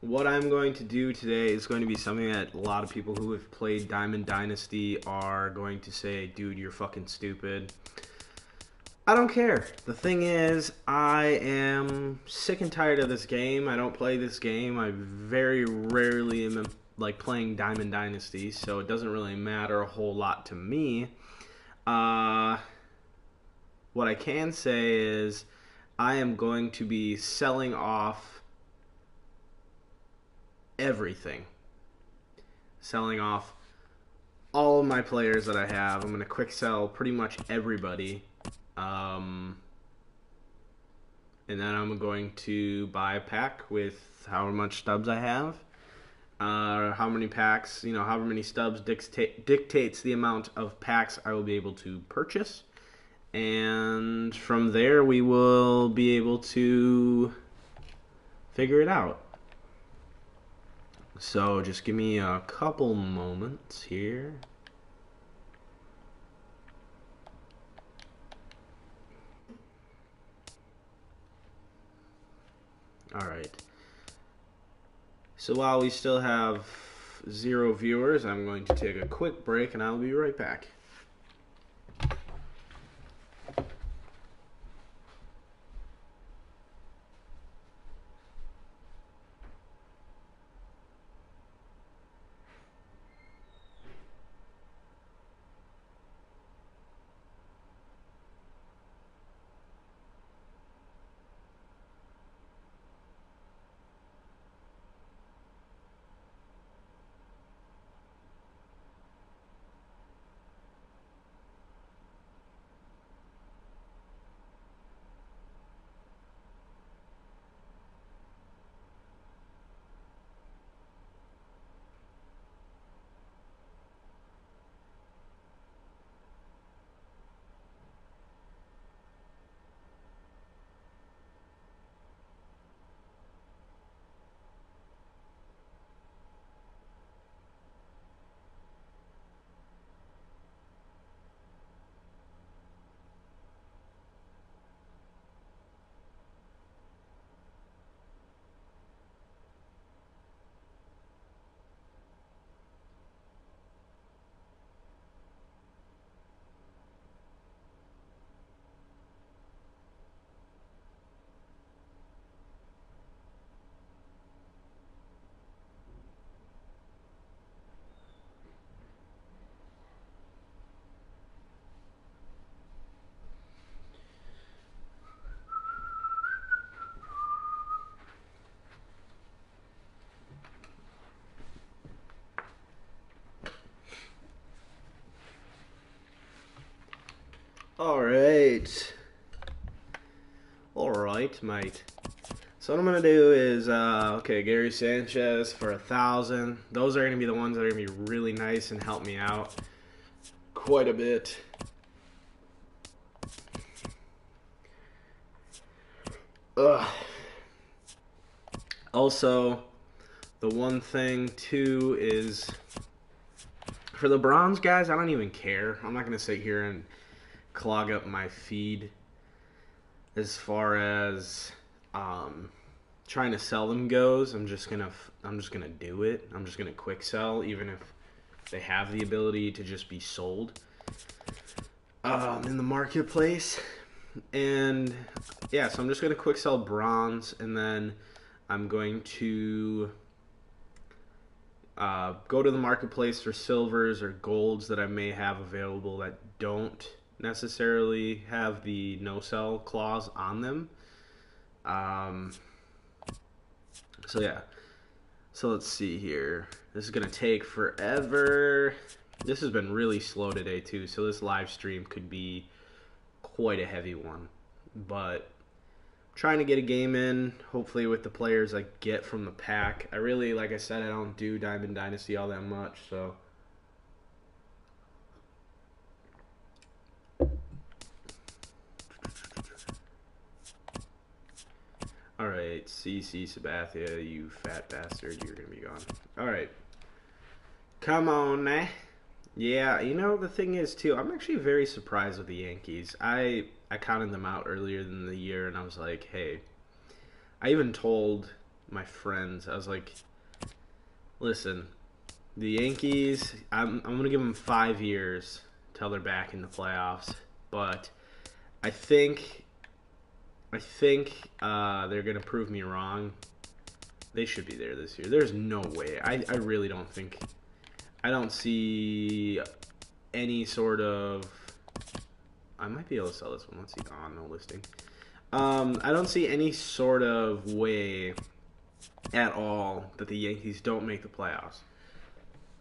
What I'm going to do today is going to be something that a lot of people who have played Diamond Dynasty are going to say, dude, you're fucking stupid. I don't care. The thing is, I am sick and tired of this game. I don't play this game. I very rarely am like playing Diamond Dynasty, so it doesn't really matter a whole lot to me. Uh, what I can say is I am going to be selling off everything. Selling off all of my players that I have. I'm going to quick sell pretty much everybody. And then I'm going to buy a pack with however much stubs I have. How many packs, however many stubs dictates the amount of packs I will be able to purchase. And from there, we will be able to figure it out. So just give me a couple moments here. Alright. So while we still have 0 viewers, I'm going to take a quick break and I'll be right back. Alright, mate. So what I'm going to do is, Gary Sanchez for 1,000. Those are going to be the ones that are going to be really nice and help me out quite a bit. Ugh. Also, the one thing, too, is for the bronze guys, I don't even care. I'm not going to sit here and clog up my feed as far as trying to sell them goes. I'm just gonna do it. I'm just gonna quick sell, even if they have the ability to just be sold in the marketplace. And yeah, so I'm just gonna quick sell bronze, and then I'm going to go to the marketplace for silvers or golds that I may have available that don't necessarily have the no sell clause on them. So yeah, so let's see here. This is gonna take forever. This has been really slow today too, so this live stream could be quite a heavy one, but I'm trying to get a game in, hopefully with the players I get from the pack. I really, like I said, I don't do Diamond Dynasty all that much, so alright, CC Sabathia, you fat bastard, you're gonna be gone. Alright. Come on, eh? Yeah, the thing is, too, I'm actually very surprised with the Yankees. I counted them out earlier in the year, and I was like, hey, I even told my friends. I was like, listen, the Yankees, I'm going to give them 5 years till they're back in the playoffs. But I think they're going to prove me wrong. They should be there this year. There's no way. I really don't think. I don't see any sort of. I might be able to sell this one. Let's see. Oh, no listing. I don't see any sort of way at all that the Yankees don't make the playoffs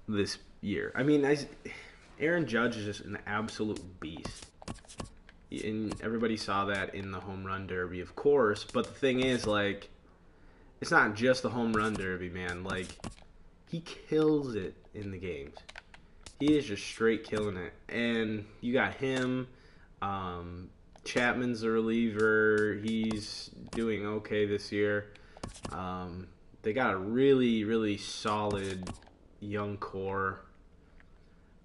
this year. I mean, Aaron Judge is just an absolute beast. And everybody saw that in the home run derby, of course. But the thing is, like, it's not just the home run derby, man. Like, he kills it in the games. He is just straight killing it. And you got him. Chapman's a reliever. He's doing okay this year. They got a really, really solid young core.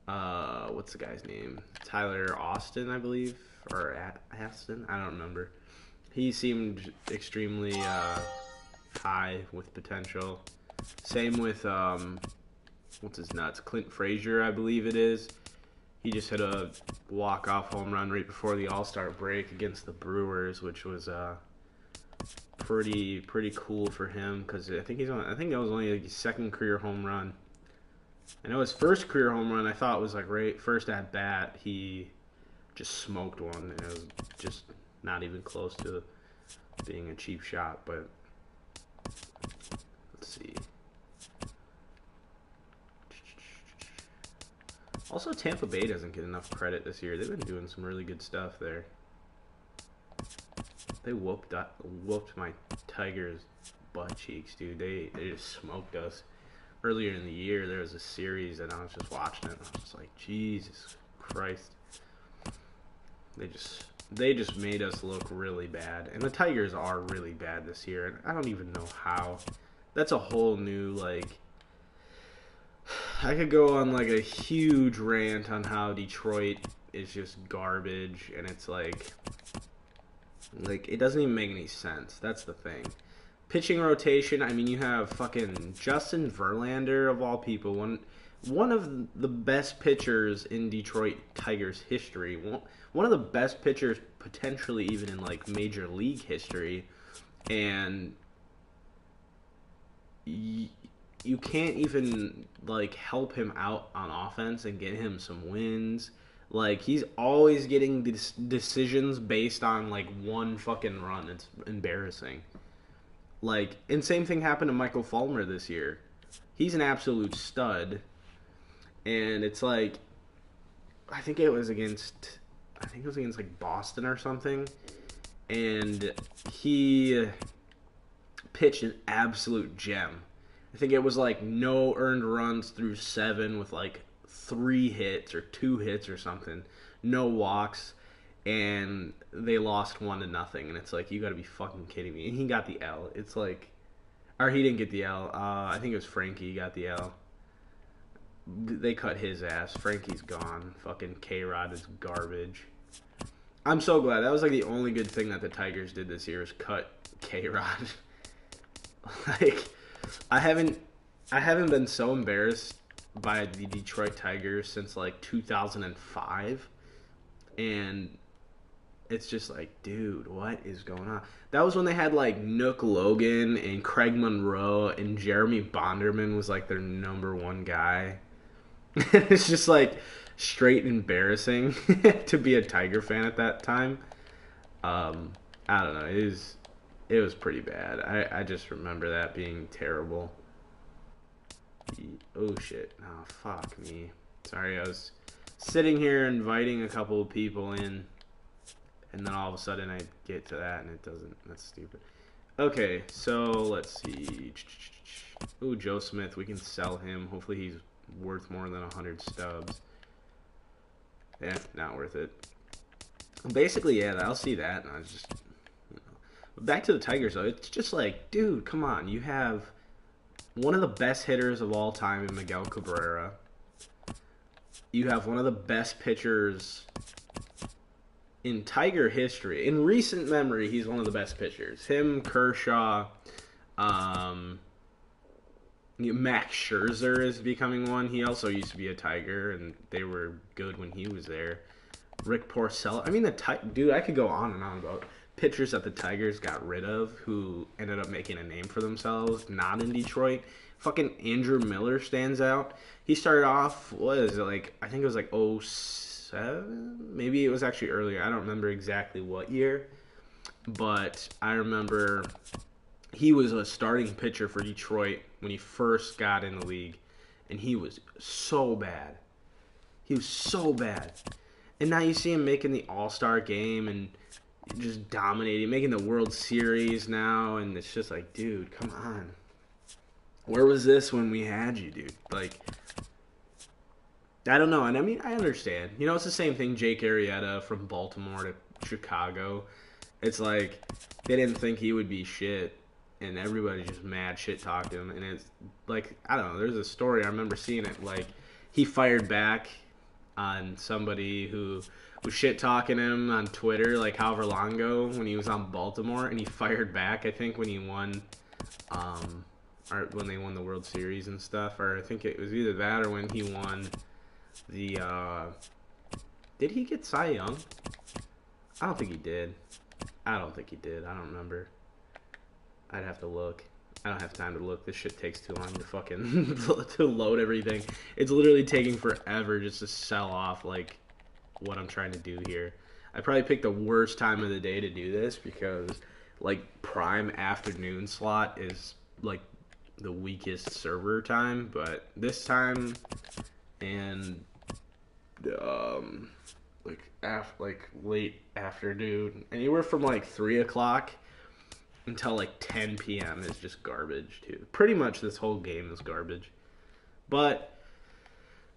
What's the guy's name? Tyler Austin, I believe. Or Aston? I don't remember. He seemed extremely high with potential. Same with, what's his nuts? Clint Frazier, I believe it is. He just hit a walk-off home run right before the All-Star break against the Brewers, which was pretty cool for him because I think that was only like his second career home run. I know his first career home run I thought was like right first at bat he just smoked one and it was just not even close to being a cheap shot. But let's see. Also, Tampa Bay doesn't get enough credit this year. They've been doing some really good stuff there. They whooped my Tigers' butt cheeks, dude. They just smoked us. Earlier in the year, there was a series, and I was just watching it, and I was just like, Jesus Christ. They just made us look really bad. And the Tigers are really bad this year, and I don't even know how. That's a whole new, like... I could go on, like, a huge rant on how Detroit is just garbage, and it's like, it doesn't even make any sense. That's the thing. Pitching rotation, I mean, you have fucking Justin Verlander, of all people, one of the best pitchers in Detroit Tigers history, one of the best pitchers potentially even in, like, Major League history, and you can't even, like, help him out on offense and get him some wins. Like, he's always getting decisions based on, like, one fucking run. It's embarrassing. Like, and same thing happened to Michael Fulmer this year. He's an absolute stud. And it's like, I think it was against, like, Boston or something. And he pitched an absolute gem. I think it was like no earned runs through 7 with like 3 hits or 2 hits or something. No walks. And they lost 1-0. And it's like, you gotta be fucking kidding me. And he got the L. It's like, or he didn't get the L. I think it was Frankie got the L. They cut his ass. Frankie's gone. Fucking K-Rod is garbage. I'm so glad. That was like the only good thing that the Tigers did this year is cut K-Rod. Like... I haven't been so embarrassed by the Detroit Tigers since like 2005, and it's just like, dude, what is going on? That was when they had like Nook Logan and Craig Monroe and Jeremy Bonderman was like their number 1 guy. It's just like straight embarrassing to be a Tiger fan at that time. I don't know. It was pretty bad. I just remember that being terrible. Oh, shit. Oh, fuck me. Sorry, I was sitting here inviting a couple of people in, and then all of a sudden I get to that, and it doesn't. That's stupid. Okay, so let's see. Ooh, Joe Smith. We can sell him. Hopefully he's worth more than 100 stubs. Yeah, not worth it. Basically, yeah, I'll see that, and I was just... Back to the Tigers, though. It's just like, dude, come on. You have one of the best hitters of all time in Miguel Cabrera. You have one of the best pitchers in Tiger history. In recent memory, he's one of the best pitchers. Him, Kershaw, Um, Max Scherzer is becoming one. He also used to be a Tiger, and they were good when he was there. Rick Porcello. I mean, dude, I could go on and on about pitchers that the Tigers got rid of who ended up making a name for themselves, not in Detroit. Fucking Andrew Miller stands out. He started off, what is it, like, I think it was like '07? Maybe it was actually earlier. I don't remember exactly what year. But I remember he was a starting pitcher for Detroit when he first got in the league. And he was so bad. He was so bad. And now you see him making the All-Star game and just dominating, making the World Series now. And it's just like, dude, come on. Where was this when we had you, dude? Like, I don't know. And I mean, I understand. You know, it's the same thing, Jake Arrieta from Baltimore to Chicago. It's like they didn't think he would be shit, and everybody just mad shit talked him. And it's like, I don't know. There's a story I remember seeing it. Like, he fired back on somebody who was shit talking him on Twitter, like however long ago when he was on Baltimore, and he fired back. I think when he won, or when they won the World Series and stuff, or I think it was either that or when he won the. Did he get Cy Young? I don't think he did. I don't remember. I'd have to look. I don't have time to look. This shit takes too long to fucking to load everything. It's literally taking forever just to sell off like what I'm trying to do here. I probably picked the worst time of the day to do this because like prime afternoon slot is like the weakest server time, but this time and like late afternoon, anywhere from like 3 o'clock until like 10 p.m. is just garbage too. Pretty much this whole game is garbage. But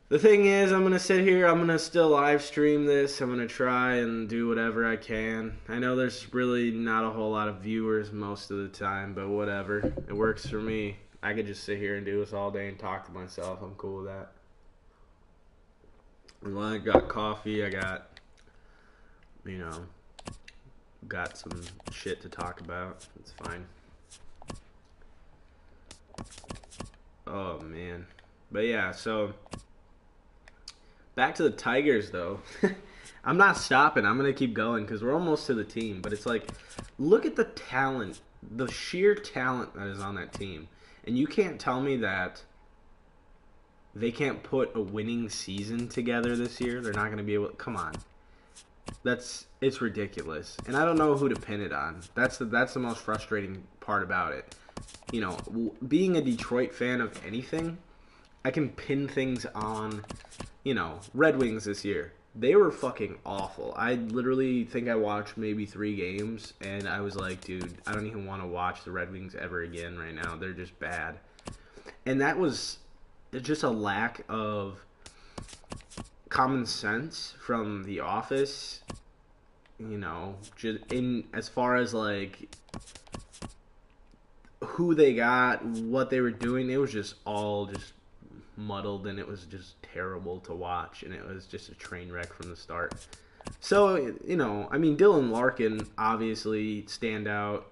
the thing is, I'm gonna sit here. I'm gonna still live stream this. I'm gonna try and do whatever I can. I know there's really not a whole lot of viewers most of the time, but whatever. It works for me. I could just sit here and do this all day and talk to myself. I'm cool with that. Well, I got coffee. I got, got some shit to talk about. It's fine. Oh, man. But yeah, so back to the Tigers, though. I'm not stopping. I'm going to keep going because we're almost to the team. But it's like, look at the talent, the sheer talent that is on that team. And you can't tell me that they can't put a winning season together this year. They're not going to be able to. Come on. It's ridiculous. And I don't know who to pin it on. That's the most frustrating part about it. Being a Detroit fan of anything, I can pin things on, Red Wings this year. They were fucking awful. I literally think I watched maybe 3 games, and I was like, dude, I don't even want to watch the Red Wings ever again right now. They're just bad. And that was just a lack of common sense from the office, just in as far as like who they got, what they were doing. It was just all just muddled, and it was just terrible to watch, and it was just a train wreck from the start. So, Dylan Larkin, obviously, standout.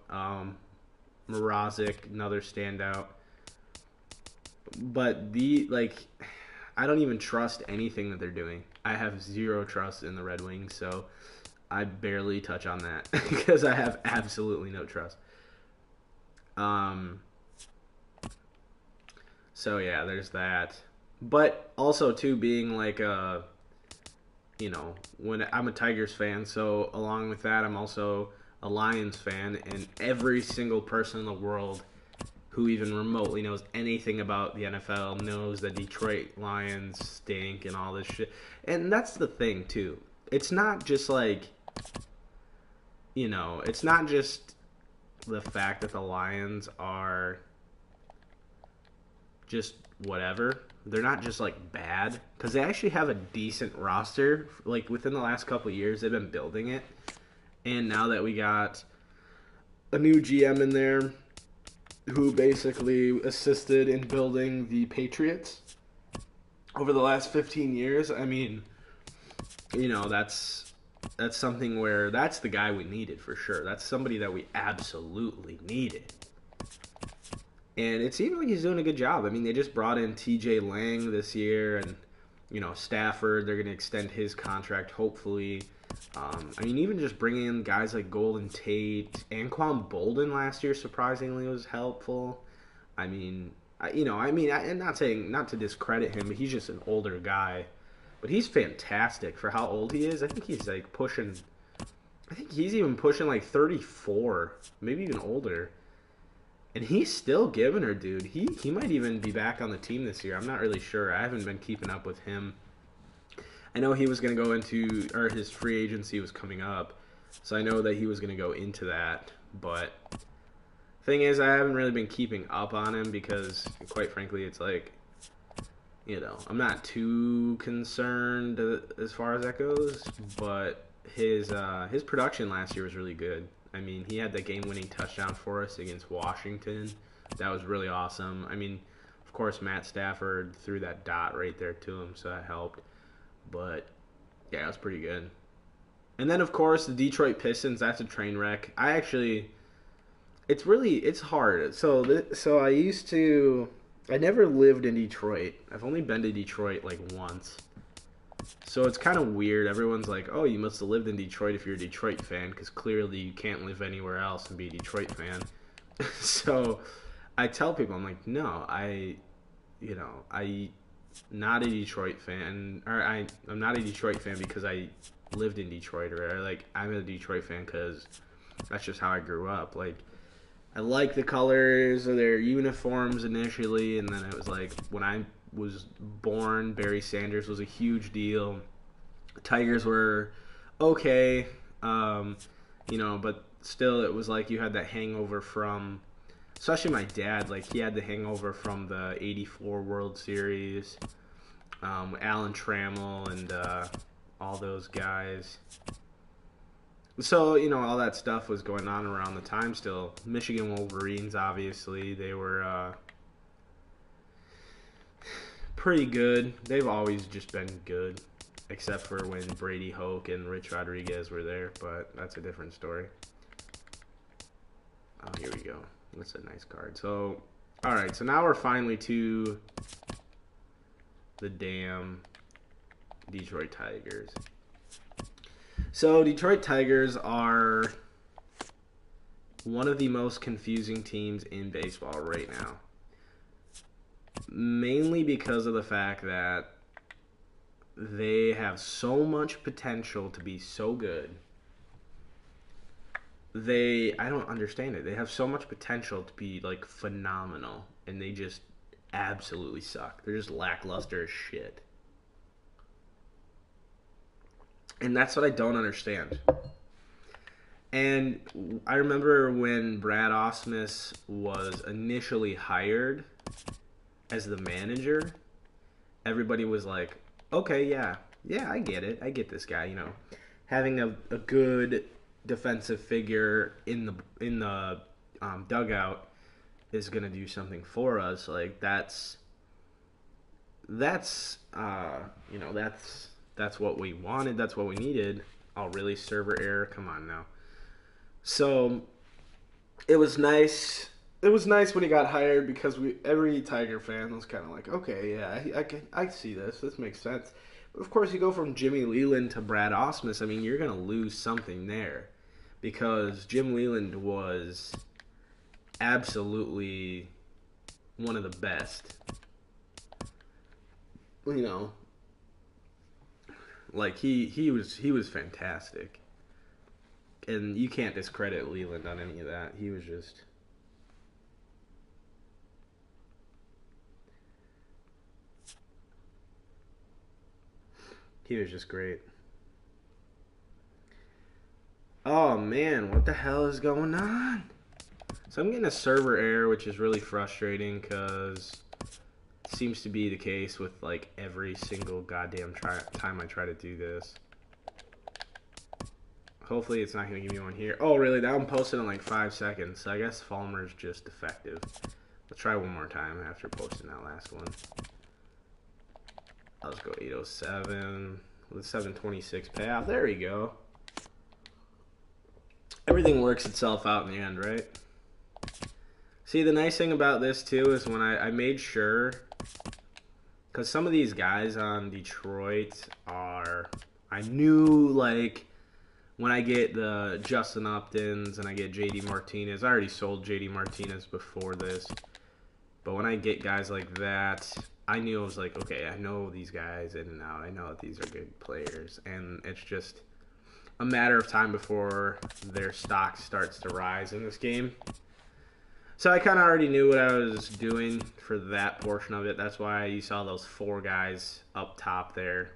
Mrazek, another standout. But I don't even trust anything that they're doing. I have zero trust in the Red Wings, so I barely touch on that because I have absolutely no trust. So yeah, there's that. But also too, being like when I'm a Tigers fan, so along with that, I'm also a Lions fan, and every single person in the world who even remotely knows anything about the NFL knows that Detroit Lions stink and all this shit. And that's the thing too. It's not just like, it's not just the fact that the Lions are just whatever. They're not just like bad, because they actually have a decent roster. Like within the last couple of years, they've been building it, and now that we got a new GM in there who basically assisted in building the Patriots over the last 15 years, I mean, that's something where that's the guy we needed for sure. That's somebody that we absolutely needed. And it seems like he's doing a good job. I mean, they just brought in T.J. Lang this year, and Stafford. They're going to extend his contract, hopefully. I mean, even just bringing in guys like Golden Tate, Anquan Bolden last year surprisingly was helpful. I mean, I'm not saying not to discredit him, but he's just an older guy. But he's fantastic for how old he is. I think he's like pushing. I think he's even pushing like 34, maybe even older. And he's still giving her, dude. He might even be back on the team this year. I'm not really sure. I haven't been keeping up with him. I know he was going to go into, or his free agency was coming up. So I know that he was going to go into that. But thing is, I haven't really been keeping up on him because, quite frankly, it's like, I'm not too concerned as far as that goes. But his production last year was really good. I mean, he had the game-winning touchdown for us against Washington. That was really awesome. I mean, of course, Matt Stafford threw that dot right there to him, so that helped. But, yeah, it was pretty good. And then, of course, the Detroit Pistons, that's a train wreck. It's hard. So I never lived in Detroit. I've only been to Detroit, like, once. So it's kind of weird. Everyone's like, oh, you must have lived in Detroit if you're a Detroit fan, because clearly you can't live anywhere else and be a Detroit fan. So I tell people, I'm like, no, I'm not a Detroit fan, or I'm not a Detroit fan because I lived in Detroit, or like I'm a Detroit fan because that's just how I grew up. Like, I like the colors of their uniforms initially, and then it was like when I was born, Barry Sanders was a huge deal. Tigers were okay, but still it was like you had that hangover from, especially my dad, like he had the hangover from the 84 World Series, Alan Trammell and all those guys. So, all that stuff was going on around the time still. Michigan Wolverines, obviously, they were pretty good. They've always just been good, except for when Brady Hoke and Rich Rodriguez were there, but that's a different story. Oh, here we go. That's a nice card. So, all right, so now we're finally to the damn Detroit Tigers. So, Detroit Tigers are one of the most confusing teams in baseball right now. Mainly because of the fact that they have so much potential to be so good. I don't understand it. They have so much potential to be, like, phenomenal, and they just absolutely suck. They're just lackluster as shit. And that's what I don't understand. And I remember when Brad Ausmus was initially hired as the manager, everybody was like, okay, yeah, I get it. I get this guy, Having a good defensive figure in the dugout is going to do something for us. Like, that's what we wanted. That's what we needed. Oh, really? Server error? Come on now. So, it was nice. It was nice when he got hired because every Tiger fan was kind of like, okay, yeah, I see this. This makes sense. But of course, you go from Jimmy Leland to Brad Ausmus. I mean, you're going to lose something there because Jim Leland was absolutely one of the best. Like he was fantastic, and you can't discredit Leland on any of that. He was just. He was just great. Oh, man, what the hell is going on? So I'm getting a server error, which is really frustrating because it seems to be the case with, like, every single goddamn time I try to do this. Hopefully it's not going to give me one here. Oh, really? That one posted in, like, 5 seconds. So I guess Falmer's just defective. Let's try one more time after posting that last one. Let's go 807 with a 726 payout. There we go. Everything works itself out in the end, right? See, the nice thing about this too is when I made sure, because some of these guys on Detroit are, I knew like when I get the Justin Uptons and I get JD Martinez, I already sold JD Martinez before this, but when I get guys like that, I knew I was like, okay, I know these guys in and out. I know that these are good players, and it's just a matter of time before their stock starts to rise in this game. So I kind of already knew what I was doing for that portion of it. That's why you saw those 4 guys up top there.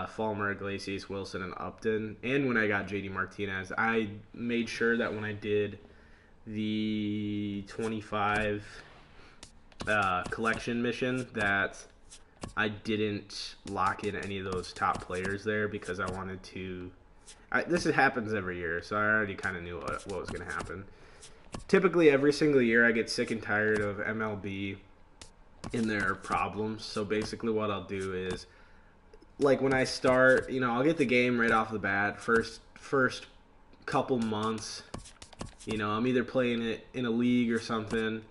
Fulmer, Iglesias, Wilson, and Upton. And when I got JD Martinez, I made sure that when I did the 25 collection mission that I didn't lock in any of those top players there because I wanted to... this happens every year, so I already kind of knew what was going to happen. Typically, every single year, I get sick and tired of MLB and their problems. So basically what I'll do is, like when I start, I'll get the game right off the bat. First couple months, I'm either playing it in a league or something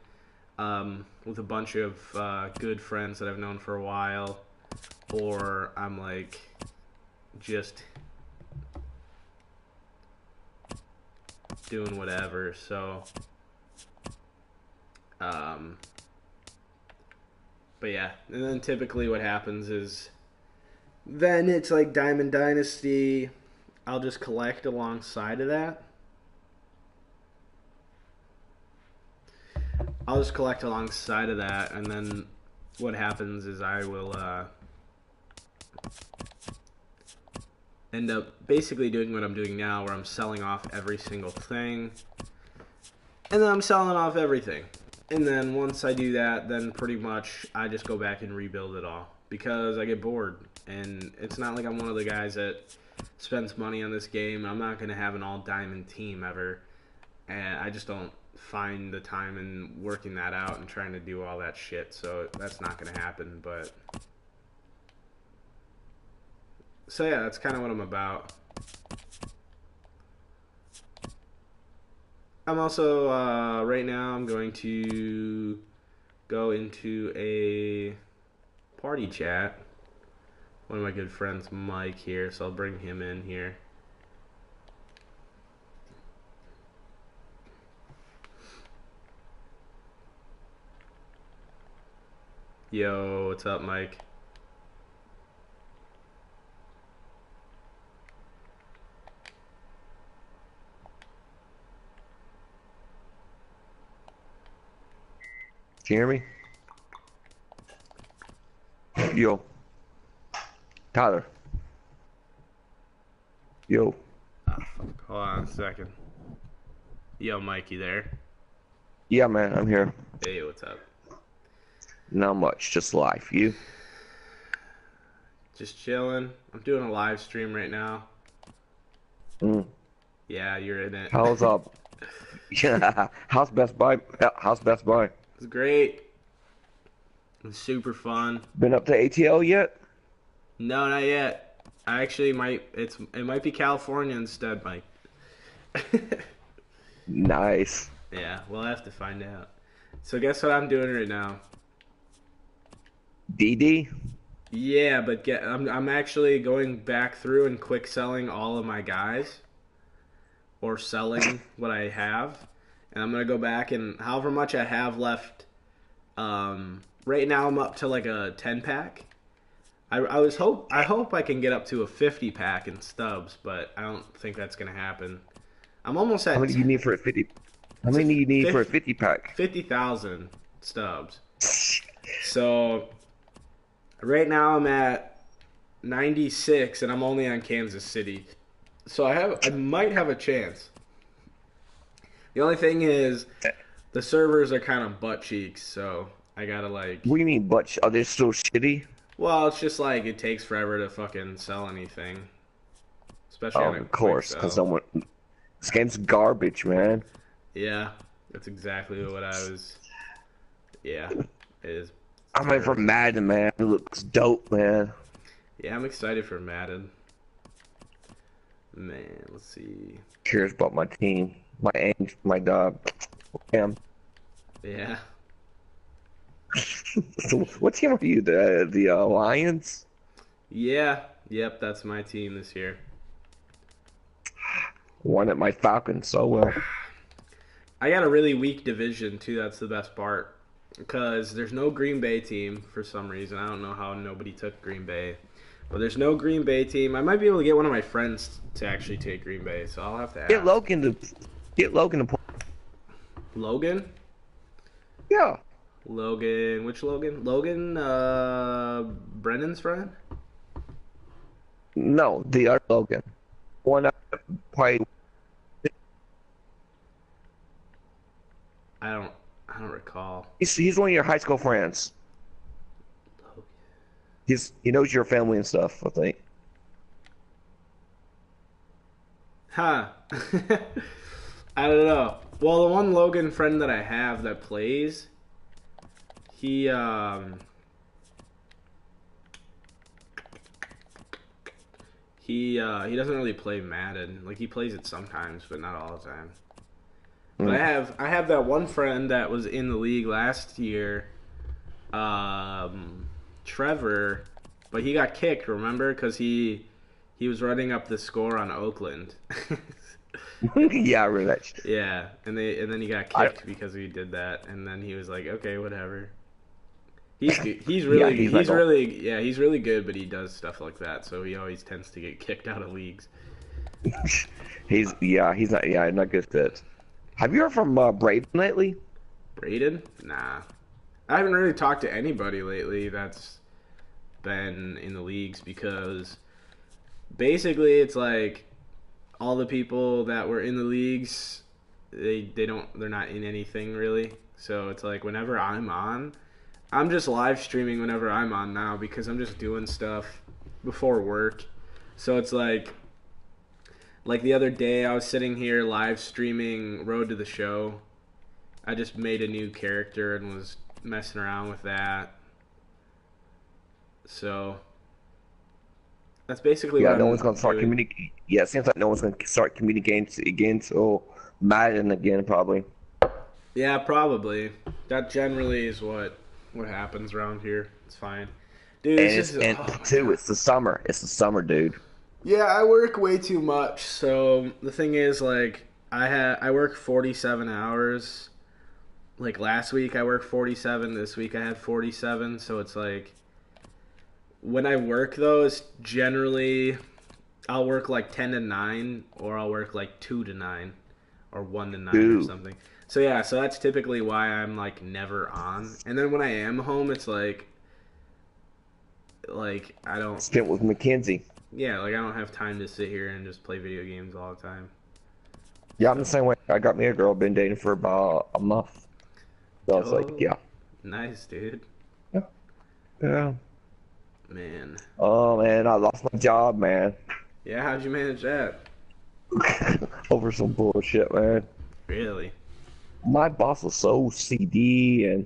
with a bunch of good friends that I've known for a while. Or I'm like just doing whatever. So but yeah, and then typically what happens is then it's like Diamond Dynasty. I'll just collect alongside of that. And then what happens is I will end up basically doing what I'm doing now, where I'm selling off every single thing, and then I'm selling off everything. And then once I do that, then pretty much I just go back and rebuild it all because I get bored. And it's not like I'm one of the guys that spends money on this game. I'm not going to have an all-diamond team ever. And I just don't find the time in working that out and trying to do all that shit. So that's not going to happen. But so yeah, that's kind of what I'm about. I'm also, right now, I'm going to go into a party chat. One of my good friends, Mike, here, so I'll bring him in here. Yo, what's up, Mike? Can you hear me? Yo. Tyler. Yo. Ah, fuck. Hold on a second. Yo, Mike, you there? Yeah, man, I'm here. Hey, what's up? Not much, just life. You? Just chilling. I'm doing a live stream right now. Yeah, you're in it. How's up? Yeah. How's Best Buy? How's Best Buy? It's great. It's super fun. Been up to ATL yet? No, not yet. I actually might. It might be California instead, Mike. Nice. Yeah, we'll have to find out. So guess what I'm doing right now? DD? Yeah, but I'm actually going back through and quick selling all of my guys, or selling what I have, and I'm gonna go back and however much I have left. Right now I'm up to like a 10-pack. I hope I can get up to a 50-pack in stubs, but I don't think that's gonna happen. I'm almost at. How many do you need for a 50? How many do you need for a 50-pack? 50,000 stubs. So right now I'm at 96, and I'm only on Kansas City. So I might have a chance. The only thing is the servers are kind of butt cheeks, so I gotta like. What do you mean, but are they still shitty? Well, it's just like it takes forever to fucking sell anything, especially Oh, on a of course, quick because sell. this game's garbage, man. Yeah, that's exactly what I was. Yeah, it is. I'm ready for Madden, man. It looks dope, man. Yeah, I'm excited for Madden. Man, let's see. Cares about my team, my dog. Damn. Yeah. So what team are you? The Lions? Yeah. Yep, that's my team this year. Won at my Falcons so well. I got a really weak division too. That's the best part because there's no Green Bay team for some reason. I don't know how nobody took Green Bay, but there's no Green Bay team. I might be able to get one of my friends to actually take Green Bay, so I'll have to Get ask. Logan to get Logan to play. Logan? Yeah. Logan? Which Logan? Logan? Brennan's friend? No, the other Logan. One that played. I don't. I don't recall. He's one of your high school friends. Logan. He knows your family and stuff, I think. Huh. I don't know. Well, the one Logan friend that I have that plays, he he doesn't really play Madden. Like he plays it sometimes, but not all the time. But Mm. I have that one friend that was in the league last year, Trevor, but he got kicked. Remember, because he was running up the score on Oakland. Yeah, I remember that. Yeah, and then he got I, kicked because he did that, and then he was like, okay, whatever. He's good. yeah, he's like, oh, He's really good, but he does stuff like that, so he always tends to get kicked out of leagues. he's not, not a good fit. Have you heard from Braden lately? Braden? Nah, I haven't really talked to anybody lately that's been in the leagues because basically it's like all the people that were in the leagues, they're not in anything really. So it's like whenever I'm on, I'm just live streaming whenever I'm on now because I'm just doing stuff before work. So it's like the other day I was sitting here live streaming Road to the Show. I just made a new character and was messing around with that. So that's basically Yeah, what no one's I'm gonna start doing. communicating. Yeah, it seems like no one's gonna start communicating again till Madden again, probably. Yeah, probably. That generally is what happens around here. It's fine. Dude, And it's it's just and oh my two, god. it's the summer. It's the summer, dude. Yeah, I work way too much. So the thing is like I work 47 hours. Like last week I worked 47, this week I had 47, so it's like when I work though, it's generally I'll work like 10 to 9 or I'll work like 2 to 9 or 1 to 9 or Dude, something. So yeah, so that's typically why I'm like never on. And then when I am home, it's like I don't spent with Mackenzie. yeah, like I don't have time to sit here and just play video games all the time. Yeah, I'm the So, same way. I got me a girl, been dating for about a month. So I was like, oh, yeah, nice, dude. yeah, yeah. Man. Oh man, I lost my job, man, Yeah, how'd you manage that? over some bullshit, man. Really? My boss was so CD, and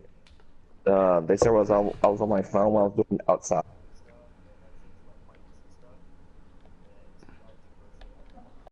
they said I was on my phone while I was doing outside.